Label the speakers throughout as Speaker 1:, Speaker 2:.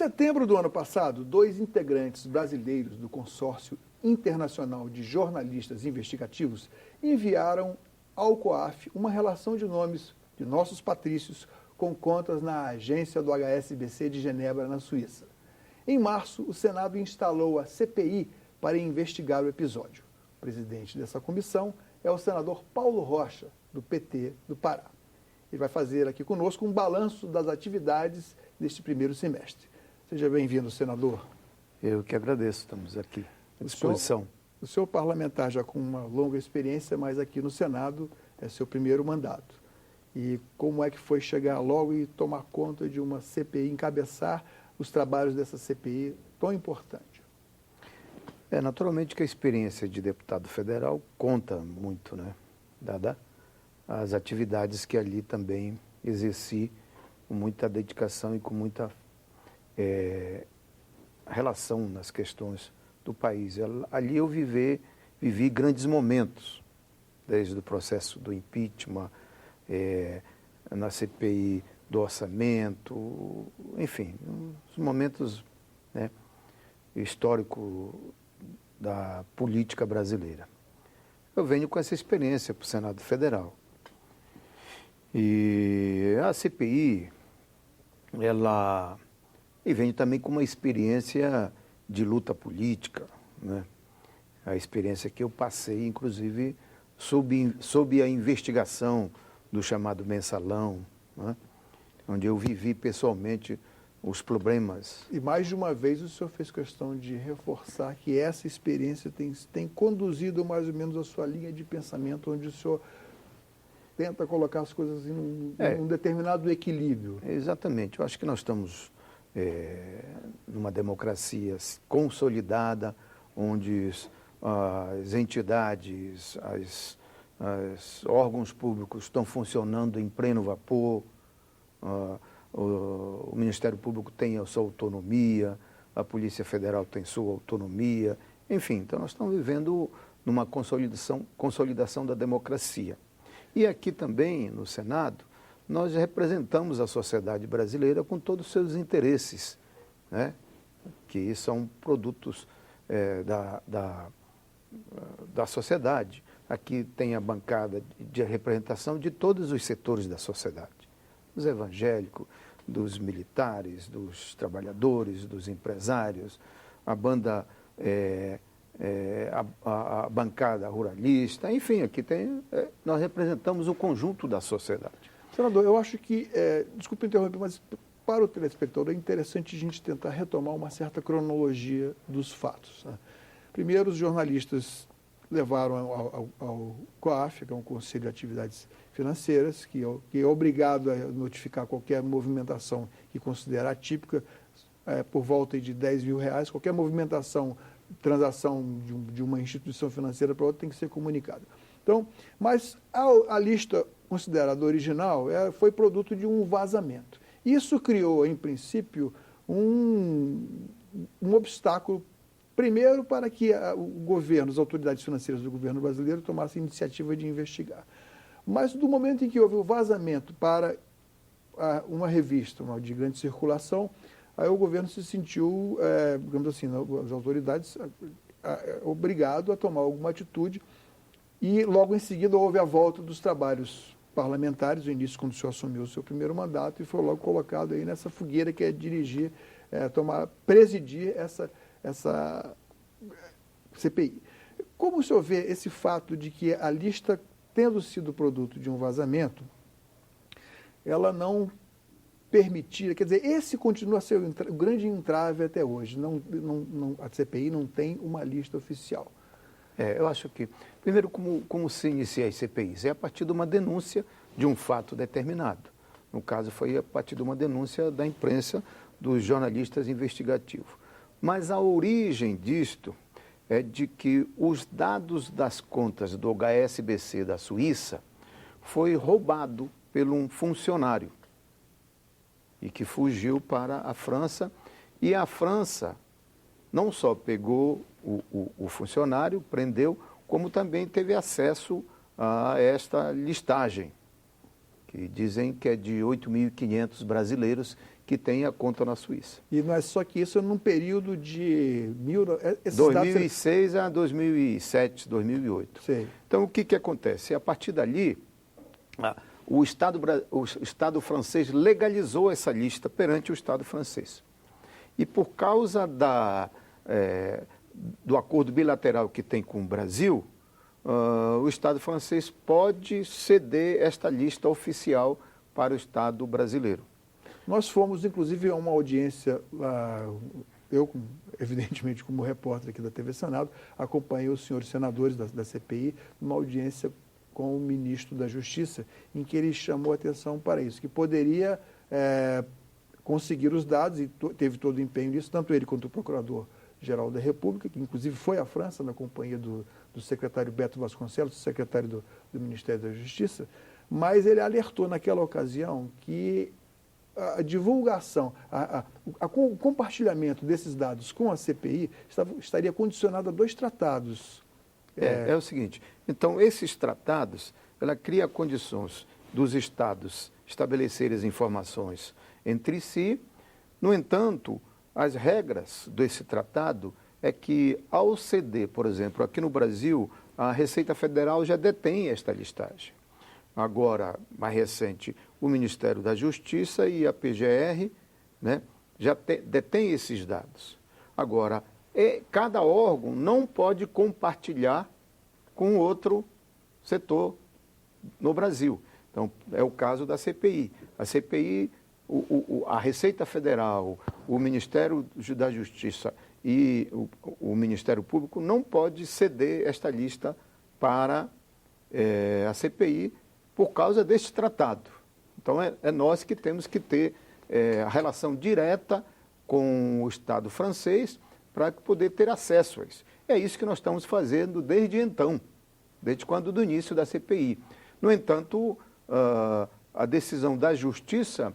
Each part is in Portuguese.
Speaker 1: setembro do ano passado, 2 integrantes brasileiros do Consórcio Internacional de Jornalistas Investigativos enviaram ao COAF uma relação de nomes de nossos patrícios com contas na agência do HSBC de Genebra, na Suíça. Em março, o Senado instalou a CPI para investigar o episódio. O presidente dessa comissão é o senador Paulo Rocha, do PT do Pará. Ele vai fazer aqui conosco um balanço das atividades deste primeiro semestre. Seja bem-vindo, senador.
Speaker 2: Eu que agradeço, estamos aqui à disposição.
Speaker 1: O senhor parlamentar já com uma longa experiência, mas aqui no Senado é seu primeiro mandato. E como é que foi chegar logo e tomar conta de uma CPI, encabeçar os trabalhos dessa CPI tão importante?
Speaker 2: Naturalmente que a experiência de deputado federal conta muito, né? Dada as atividades que ali também exerci com muita dedicação e com muita relação nas questões do país. Ali eu vivi grandes momentos, desde o processo do impeachment, na CPI do orçamento, enfim, os momentos, né, históricos da política brasileira. Eu venho com essa experiência para o Senado Federal. E a CPI, e venho também com uma experiência de luta política, né? A experiência que eu passei, inclusive, sob a investigação do chamado Mensalão, né? Onde eu vivi pessoalmente os problemas.
Speaker 1: E mais de uma vez o senhor fez questão de reforçar que essa experiência tem conduzido mais ou menos a sua linha de pensamento, onde o senhor tenta colocar as coisas em um determinado equilíbrio.
Speaker 2: Exatamente. Eu acho que nós estamos numa democracia consolidada, onde as entidades, os órgãos públicos estão funcionando em pleno vapor, o Ministério Público tem a sua autonomia, a Polícia Federal tem sua autonomia, enfim, então nós estamos vivendo numa consolidação da democracia. E aqui também, no Senado, nós representamos a sociedade brasileira com todos os seus interesses, né? Que são produtos da sociedade. Aqui tem a bancada de representação de todos os setores da sociedade, dos evangélicos, dos militares, dos trabalhadores, dos empresários, a bancada ruralista, enfim, aqui nós representamos o conjunto da sociedade.
Speaker 1: Senador, eu acho que, desculpe interromper, mas para o telespectador é interessante a gente tentar retomar uma certa cronologia dos fatos, né? Primeiro, os jornalistas levaram ao COAF, que é um Conselho de Atividades Financeiras, que é obrigado a notificar qualquer movimentação que considera atípica, por volta de R$10 mil, qualquer movimentação, transação de uma instituição financeira para outra tem que ser comunicada. Então, mas a lista considerada original foi produto de um vazamento. Isso criou, em princípio, um obstáculo, primeiro, para que o governo, as autoridades financeiras do governo brasileiro tomassem a iniciativa de investigar. Mas, do momento em que houve o vazamento para uma revista de grande circulação, aí o governo se sentiu, digamos assim, as autoridades obrigado a tomar alguma atitude e logo em seguida houve a volta dos trabalhos parlamentares, no início quando o senhor assumiu o seu primeiro mandato e foi logo colocado aí nessa fogueira que é dirigir, presidir essa CPI. Como o senhor vê esse fato de que a lista, tendo sido produto de um vazamento, ela não permitir, quer dizer, esse continua a ser o grande entrave até hoje. A CPI não tem uma lista oficial.
Speaker 2: Eu acho que, primeiro, como se inicia as CPIs? É a partir de uma denúncia de um fato determinado. No caso, foi a partir de uma denúncia da imprensa, dos jornalistas investigativos. Mas a origem disto é de que os dados das contas do HSBC da Suíça foi roubado por um funcionário e que fugiu para a França, e a França não só pegou o funcionário, prendeu, como também teve acesso a esta listagem, que dizem que é de 8.500 brasileiros que que têm a conta na Suíça.
Speaker 1: E não é só que isso, é num período de...
Speaker 2: 2006 a 2007, 2008.
Speaker 1: Sei.
Speaker 2: Então, o que acontece? A partir dali, o Estado francês legalizou essa lista perante o Estado francês. E por causa do acordo bilateral que tem com o Brasil, o Estado francês pode ceder esta lista oficial para o Estado brasileiro.
Speaker 1: Nós fomos, inclusive, a uma audiência, eu, evidentemente, como repórter aqui da TV Senado, acompanhei os senhores senadores da CPI numa audiência com o ministro da Justiça, em que ele chamou atenção para isso, que poderia conseguir os dados, e teve todo o empenho nisso, tanto ele quanto o Procurador-Geral da República, que inclusive foi à França na companhia do secretário Beto Vasconcelos, secretário do Ministério da Justiça, mas ele alertou naquela ocasião que a divulgação, o compartilhamento desses dados com a CPI estaria condicionado a 2 tratados.
Speaker 2: É o seguinte, então esses tratados, ela cria condições dos estados estabelecerem as informações entre si. No entanto, as regras desse tratado é que, ao ceder, por exemplo, aqui no Brasil, a Receita Federal já detém esta listagem. Agora, mais recente, o Ministério da Justiça e a PGR, né, já detém esses dados. Agora, cada órgão não pode compartilhar com outro setor no Brasil. Então, é o caso da CPI. A CPI, a Receita Federal, o Ministério da Justiça e o Ministério Público não pode ceder esta lista para a CPI por causa deste tratado. Então, é nós que temos que ter a relação direta com o Estado francês para poder ter acesso a isso. É isso que nós estamos fazendo desde então, desde quando do início da CPI. No entanto, a decisão da Justiça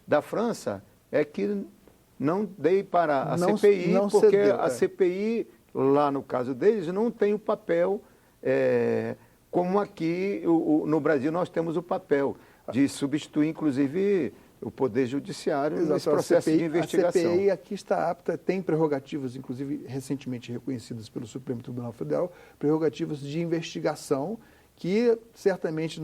Speaker 2: da França é que não dei para a CPI, porque cedeu, a CPI, lá no caso deles, não tem o papel como aqui no Brasil nós temos o papel de substituir, inclusive, o Poder Judiciário nesse processo de investigação.
Speaker 1: A CPI aqui está apta, tem prerrogativas, inclusive recentemente reconhecidas pelo Supremo Tribunal Federal, prerrogativas de investigação que certamente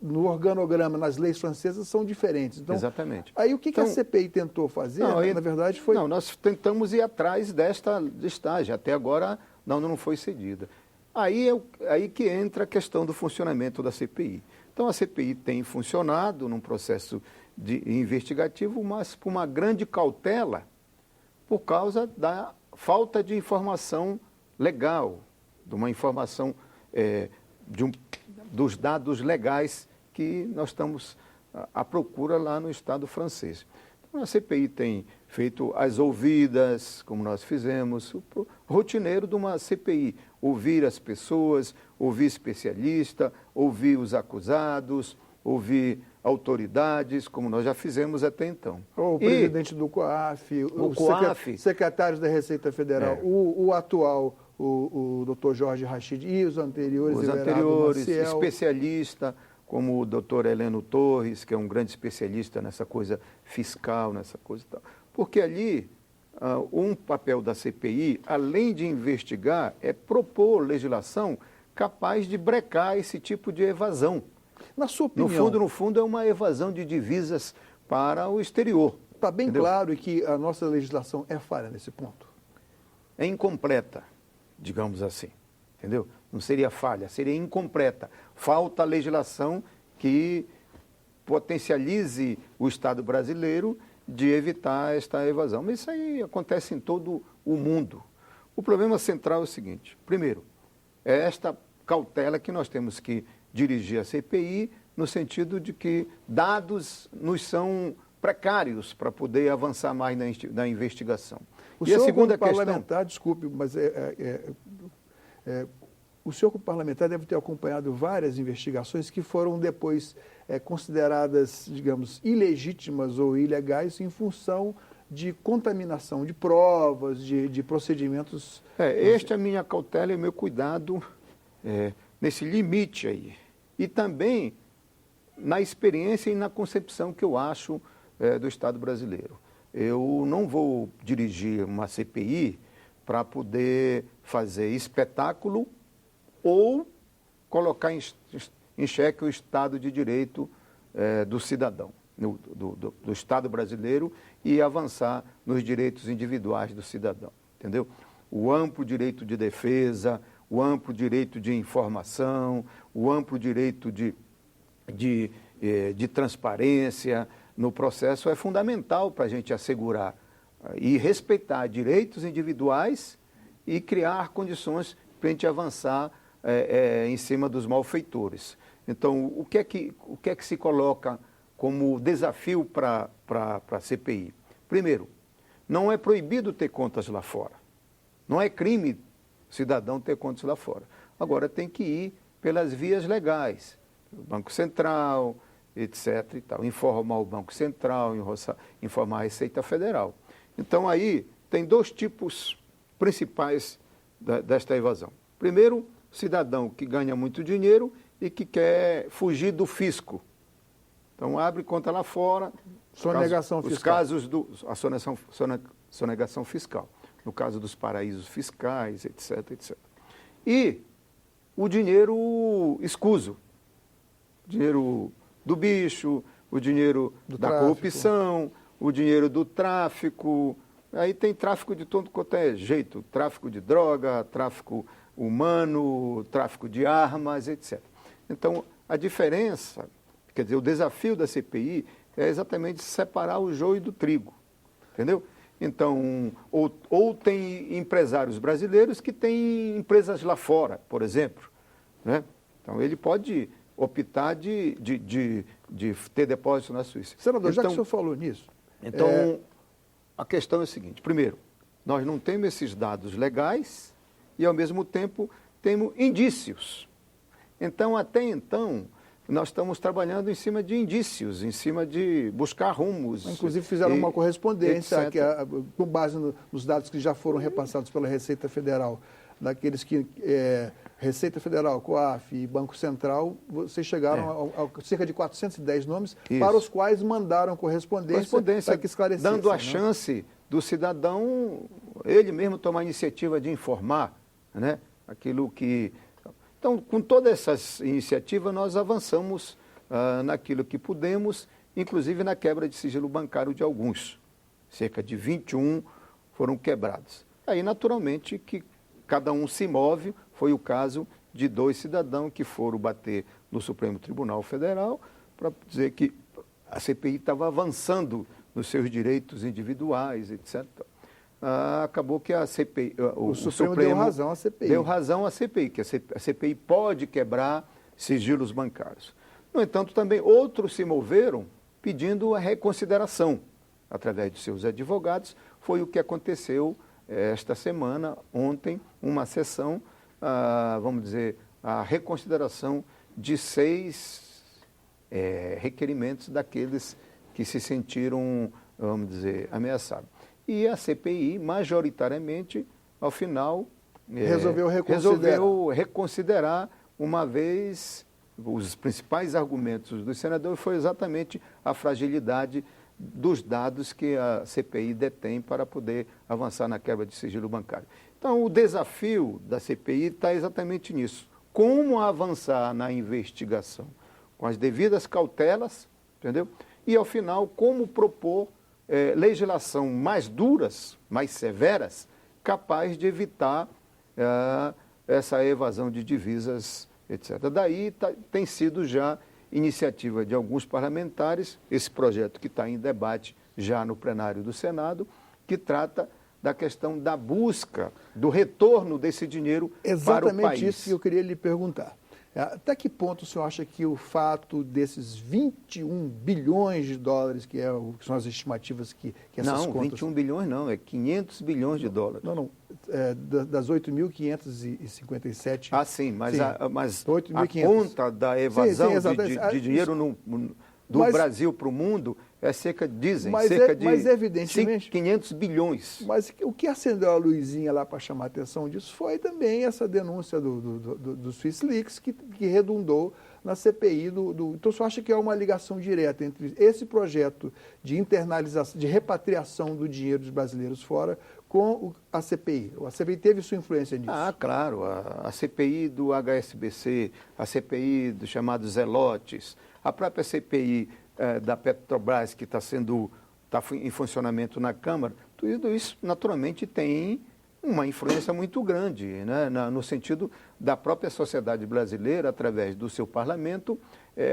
Speaker 1: no organograma, nas leis francesas, são diferentes. Então,
Speaker 2: exatamente.
Speaker 1: Aí o que a CPI tentou fazer, na verdade, foi...
Speaker 2: Não, nós tentamos ir atrás desta listagem, até agora não foi cedida. Aí que entra a questão do funcionamento da CPI. Então, a CPI tem funcionado num processo investigativo, mas por uma grande cautela, por causa da falta de informação legal, de uma informação dos dados legais que nós estamos à procura lá no Estado francês. Então, a CPI tem feito as ouvidas, como nós fizemos, o rotineiro de uma CPI. Ouvir as pessoas, ouvir especialistas, ouvir os acusados, ouvir autoridades, como nós já fizemos até então.
Speaker 1: O presidente do COAF, os secretários da Receita Federal, o atual, o doutor Jorge Rachid e os anteriores.
Speaker 2: Os anteriores, especialista, como o doutor Heleno Torres, que é um grande especialista nessa coisa fiscal, nessa coisa e tal. Porque ali, um papel da CPI, além de investigar, é propor legislação capaz de brecar esse tipo de evasão.
Speaker 1: Na sua opinião...
Speaker 2: No fundo, é uma evasão de divisas para o exterior.
Speaker 1: Está bem claro que a nossa legislação é falha nesse ponto.
Speaker 2: É incompleta, digamos assim, entendeu? Não seria falha, seria incompleta. Falta legislação que potencialize o Estado brasileiro de evitar esta evasão. Mas isso aí acontece em todo o mundo. O problema central é o seguinte: primeiro, é esta cautela que nós temos que dirigir a CPI, no sentido de que dados nos são precários para poder avançar mais na investigação.
Speaker 1: E a segunda questão... parlamentar, desculpe, mas o senhor como parlamentar deve ter acompanhado várias investigações que foram depois consideradas, digamos, ilegítimas ou ilegais em função de contaminação de provas, de procedimentos...
Speaker 2: Esta é a minha cautela e o meu cuidado nesse limite aí. E também na experiência e na concepção que eu acho do Estado brasileiro. Eu não vou dirigir uma CPI para poder fazer espetáculo ou colocar em xeque o Estado de Direito do cidadão, do Estado brasileiro, e avançar nos direitos individuais do cidadão, entendeu? O amplo direito de defesa, o amplo direito de informação, o amplo direito de transparência no processo é fundamental para a gente assegurar e respeitar direitos individuais e criar condições para a gente avançar em cima dos malfeitores. Então, o que é que se coloca como desafio para a CPI? Primeiro, não é proibido ter contas lá fora. Não é crime o cidadão ter contas lá fora. Agora, tem que ir pelas vias legais. O Banco Central, etc. e tal. Informar o Banco Central, informar a Receita Federal. Então, aí tem dois tipos principais desta evasão. Primeiro, o cidadão que ganha muito dinheiro e que quer fugir do fisco. Então, abre conta lá fora.
Speaker 1: Sonegação fiscal.
Speaker 2: Os casos sonegação fiscal. No caso dos paraísos fiscais, etc, etc. E o dinheiro escuso. Dinheiro do bicho, o dinheiro da corrupção, o dinheiro do tráfico. Aí tem tráfico de todo quanto é jeito. Tráfico de droga, tráfico humano, tráfico de armas, etc. Então, a diferença, quer dizer, o desafio da CPI é exatamente separar o joio do trigo, entendeu? Então, ou tem empresários brasileiros que têm empresas lá fora, por exemplo, né? Então, ele pode optar de ter depósito na Suíça.
Speaker 1: Senador,
Speaker 2: então,
Speaker 1: já que o senhor falou nisso...
Speaker 2: Então, a questão é a seguinte. Primeiro, nós não temos esses dados legais e, ao mesmo tempo, temos indícios. Então, até então, nós estamos trabalhando em cima de indícios, em cima de buscar rumos.
Speaker 1: Inclusive, fizeram uma correspondência com base nos dados que já foram repassados pela Receita Federal, daqueles que... Receita Federal, COAF e Banco Central, vocês chegaram a cerca de 410 nomes, para os quais mandaram correspondência para que esclarecesse.
Speaker 2: Dando a chance do cidadão, ele mesmo tomar a iniciativa de informar, né, aquilo que... Então, com todas essas iniciativas, nós avançamos naquilo que pudemos, inclusive na quebra de sigilo bancário de alguns. Cerca de 21 foram quebrados. Aí, naturalmente, que cada um se move. Foi o caso de 2 cidadãos que foram bater no Supremo Tribunal Federal para dizer que a CPI estava avançando nos seus direitos individuais, etc. Acabou que a CPI...
Speaker 1: O Supremo deu razão à CPI.
Speaker 2: Deu razão à CPI, que a CPI pode quebrar sigilos bancários. No entanto, também outros se moveram pedindo a reconsideração através de seus advogados. Foi o que aconteceu esta semana, ontem, uma sessão, vamos dizer, a reconsideração de 6 requerimentos daqueles que se sentiram, vamos dizer, ameaçados. E a CPI, majoritariamente, ao final,
Speaker 1: resolveu
Speaker 2: reconsiderar, uma vez os principais argumentos dos senadores foi exatamente a fragilidade dos dados que a CPI detém para poder avançar na quebra de sigilo bancário. Então, o desafio da CPI está exatamente nisso. Como avançar na investigação com as devidas cautelas, entendeu? E, ao final, como propor legislação mais duras, mais severas, capaz de evitar essa evasão de divisas, etc. Daí tem sido já iniciativa de alguns parlamentares, esse projeto que está em debate já no plenário do Senado, que trata da questão da busca, do retorno desse dinheiro para o país.
Speaker 1: Exatamente isso que eu queria lhe perguntar. Até que ponto o senhor acha que o fato desses 21 bilhões de dólares, que são as estimativas que essas contas...
Speaker 2: Não, 21 bilhões não, é 500 bilhões de dólares.
Speaker 1: Não, das 8.557...
Speaker 2: sim, mas
Speaker 1: sim,
Speaker 2: a conta da evasão de dinheiro do Brasil para o mundo É dizem,
Speaker 1: Mas
Speaker 2: cerca de
Speaker 1: mas evidentemente,
Speaker 2: 500 bilhões.
Speaker 1: Mas o que acendeu a luzinha lá para chamar a atenção disso foi também essa denúncia do Swiss Leaks, que redundou na CPI Então, você acha que é uma ligação direta entre esse projeto de internalização, de repatriação do dinheiro dos brasileiros fora com a CPI? A CPI teve sua influência nisso?
Speaker 2: Ah, claro. A CPI do HSBC, a CPI dos chamados Zelotes, a própria CPI da Petrobras, que está em funcionamento na Câmara, tudo isso naturalmente tem uma influência muito grande, né? No sentido da própria sociedade brasileira, através do seu parlamento,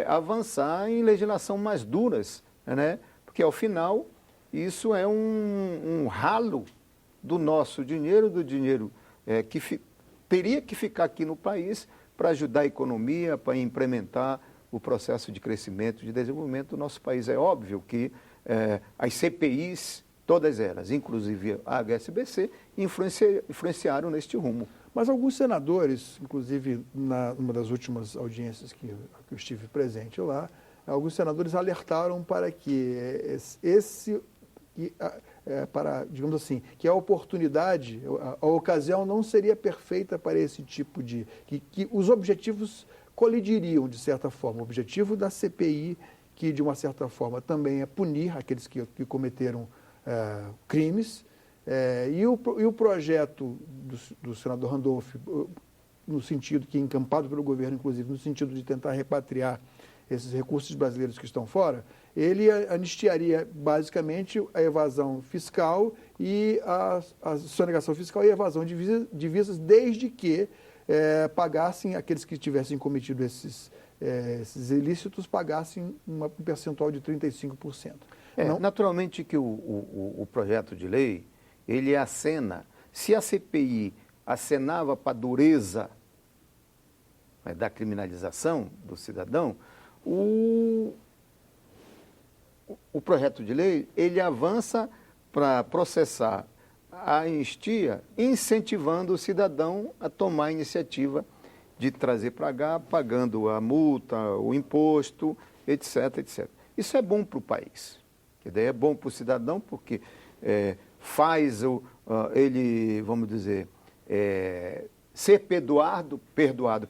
Speaker 2: avançar em legislação mais duras, né? Porque, ao final, isso é um ralo do nosso dinheiro, do dinheiro que teria que ficar aqui no país para ajudar a economia, para implementar o processo de crescimento, de desenvolvimento do nosso país. É óbvio que as CPIs, todas elas, inclusive a HSBC, influenciaram neste rumo.
Speaker 1: Mas alguns senadores, inclusive numa das últimas audiências que eu estive presente lá, alguns senadores alertaram para que digamos assim, que a oportunidade, a ocasião não seria perfeita para esse tipo que os objetivos colidiriam, de certa forma. O objetivo da CPI, que de uma certa forma também é punir aqueles que cometeram crimes, e o projeto do senador Randolph, no sentido que, encampado pelo governo, inclusive, no sentido de tentar repatriar esses recursos brasileiros que estão fora, ele anistiaria basicamente a evasão fiscal e a sonegação fiscal e a evasão de divisas, desde que pagassem, aqueles que tivessem cometido esses ilícitos, pagassem um percentual de 35%.
Speaker 2: Naturalmente que o projeto de lei, ele acena, se a CPI acenava para a dureza da criminalização do cidadão, o projeto de lei, ele avança para processar a anistia, incentivando o cidadão a tomar a iniciativa de trazer para cá, pagando a multa, o imposto, etc, etc. Isso é bom para o país. Que daí é bom para o cidadão, porque faz ele, vamos dizer, ser perdoado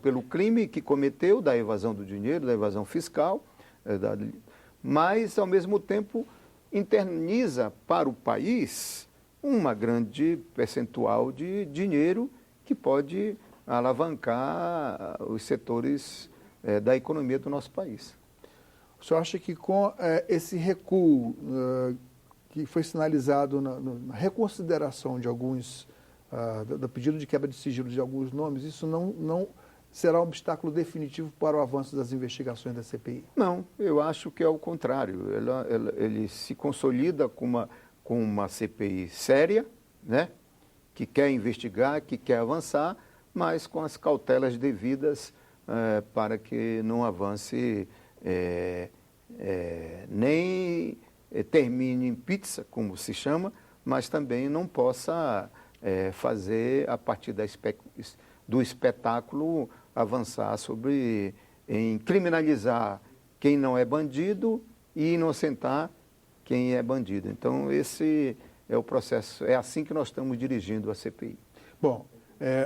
Speaker 2: pelo crime que cometeu, da evasão do dinheiro, da evasão fiscal, mas, ao mesmo tempo, interniza para o país uma grande percentual de dinheiro que pode alavancar os setores da economia do nosso país.
Speaker 1: O senhor acha que com esse recuo que foi sinalizado na reconsideração de alguns, do pedido de quebra de sigilo de alguns nomes, isso não será um obstáculo definitivo para o avanço das investigações da CPI?
Speaker 2: Não, eu acho que é o contrário. Ele se consolida com uma CPI séria, né? Que quer investigar, que quer avançar, mas com as cautelas devidas para que não avance nem termine em pizza, como se chama, mas também não possa fazer, a partir do espetáculo, avançar em criminalizar quem não é bandido e inocentar quem é bandido. Então, esse é o processo, é assim que nós estamos dirigindo a CPI.
Speaker 1: Bom,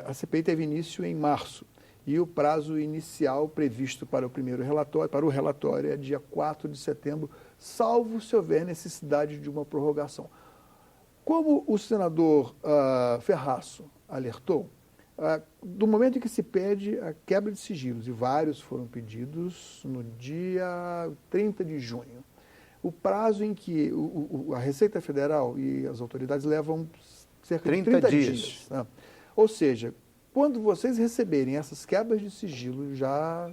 Speaker 1: a CPI teve início em março e o prazo inicial previsto para o relatório é dia 4 de setembro, salvo se houver necessidade de uma prorrogação. Como o senador Ferraço alertou, do momento em que se pede a quebra de sigilos, e vários foram pedidos no dia 30 de junho, o prazo em que a Receita Federal e as autoridades levam cerca de 30 dias. Né? Ou seja, quando vocês receberem essas quebras de sigilo, já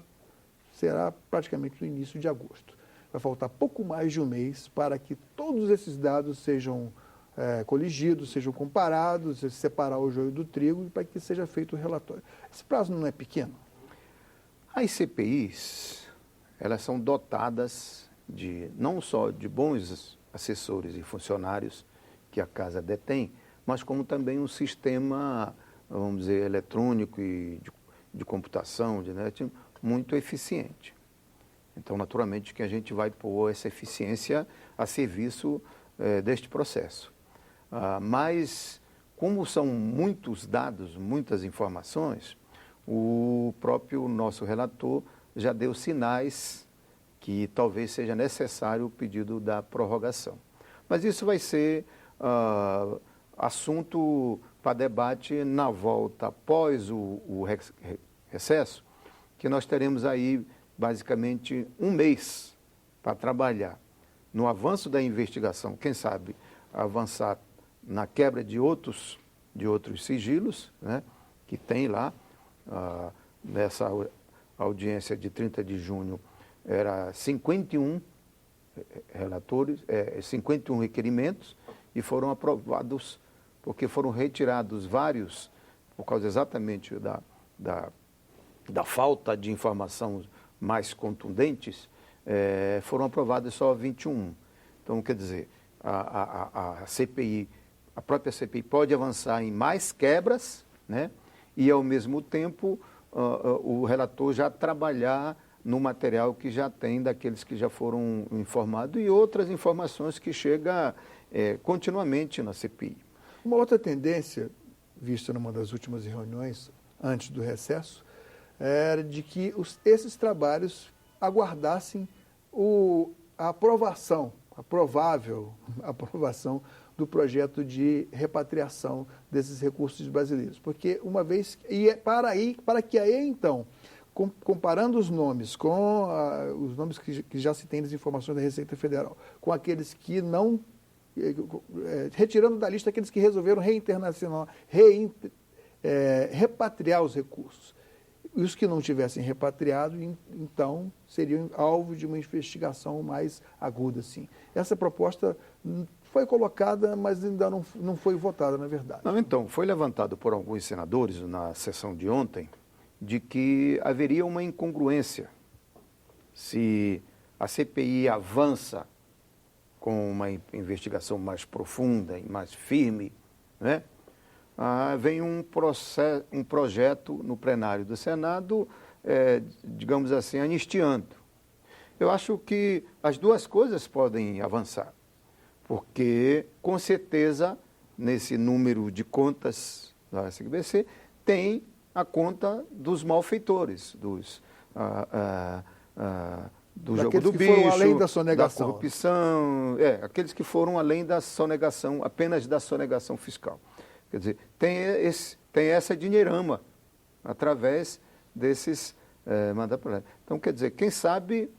Speaker 1: será praticamente no início de agosto. Vai faltar pouco mais de um mês para que todos esses dados sejam coligidos, sejam comparados, separar o joio do trigo, para que seja feito o relatório. Esse prazo não é pequeno?
Speaker 2: As CPIs, elas são dotadas não só de bons assessores e funcionários que a casa detém, mas como também um sistema, vamos dizer, eletrônico e de computação, de net, muito eficiente. Então, naturalmente, que a gente vai pôr essa eficiência a serviço deste processo. Mas, como são muitos dados, muitas informações, o próprio nosso relator já deu sinais que talvez seja necessário o pedido da prorrogação. Mas isso vai ser assunto para debate na volta após o recesso, que nós teremos aí basicamente um mês para trabalhar no avanço da investigação, quem sabe avançar na quebra de outros sigilos, né, que tem lá, nessa audiência de 30 de junho, era 51 relatores, 51 requerimentos, e foram aprovados, porque foram retirados vários, por causa exatamente da falta de informação mais contundentes, foram aprovados só 21. Então, quer dizer, a CPI, a própria CPI pode avançar em mais quebras, né? E, ao mesmo tempo, o relator já trabalhar no material que já tem daqueles que já foram informados e outras informações que chegam continuamente na CPI.
Speaker 1: Uma outra tendência, vista numa das últimas reuniões, antes do recesso, era de que esses trabalhos aguardassem a aprovação, a provável aprovação do projeto de repatriação desses recursos brasileiros. Porque uma vez, para que aí então, comparando os nomes com os nomes que já se tem das informações da Receita Federal, com aqueles que não, retirando da lista aqueles que resolveram repatriar os recursos. E os que não tivessem repatriado, então, seriam alvo de uma investigação mais aguda, sim. Essa proposta foi colocada, mas ainda não foi votada, na verdade.
Speaker 2: Não, então, foi levantado por alguns senadores na sessão de ontem de que haveria uma incongruência se a CPI avança com uma investigação mais profunda e mais firme, né? Vem um projeto no plenário do Senado, digamos assim, anistiando. Eu acho que as duas coisas podem avançar, porque, com certeza, nesse número de contas da SBC, tem a conta dos malfeitores, do jogo do bicho,
Speaker 1: foram além da sonegação,
Speaker 2: da corrupção, aqueles que foram além da sonegação, apenas da sonegação fiscal. Quer dizer, tem essa dinheirama através desses mandatos. Então, quer dizer, quem sabe,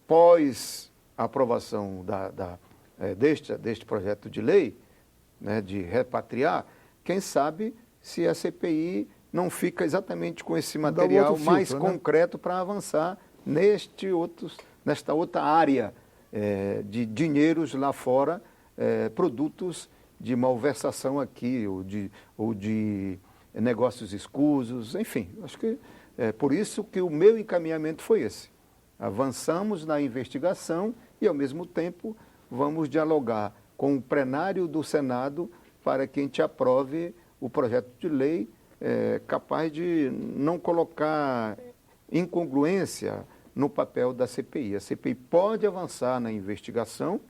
Speaker 2: pós a aprovação deste projeto de lei, né, de repatriar, quem sabe se a CPI não fica exatamente com esse material mais concreto, né, para avançar nesta outra área de dinheiros lá fora, produtos de malversação aqui, ou de negócios escusos, enfim. Acho que por isso que o meu encaminhamento foi esse. Avançamos na investigação e, ao mesmo tempo, vamos dialogar com o plenário do Senado para que a gente aprove o projeto de lei capaz de não colocar incongruência no papel da CPI. A CPI pode avançar na investigação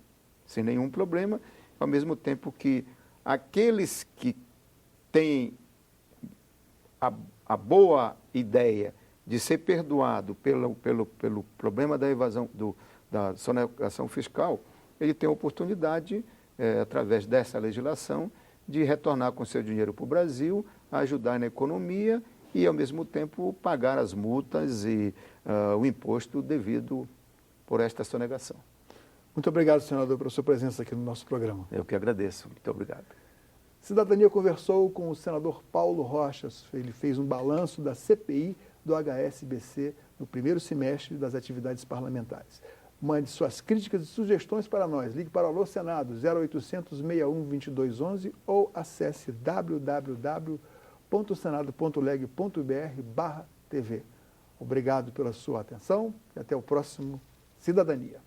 Speaker 2: sem nenhum problema, ao mesmo tempo que aqueles que têm a boa ideia de ser perdoado pelo problema da evasão, da sonegação fiscal, ele tem a oportunidade, através dessa legislação, de retornar com seu dinheiro para o Brasil, ajudar na economia e, ao mesmo tempo, pagar as multas e o imposto devido por esta sonegação.
Speaker 1: Muito obrigado, senador, pela sua presença aqui no nosso programa.
Speaker 2: Eu que agradeço. Muito obrigado.
Speaker 1: Cidadania conversou com o senador Paulo Rocha. Ele fez um balanço da CPI do HSBC no primeiro semestre das atividades parlamentares. Mande suas críticas e sugestões para nós. Ligue para o Alô Senado 0800 61 2211 ou acesse www.senado.leg.br/TV. Obrigado pela sua atenção e até o próximo Cidadania.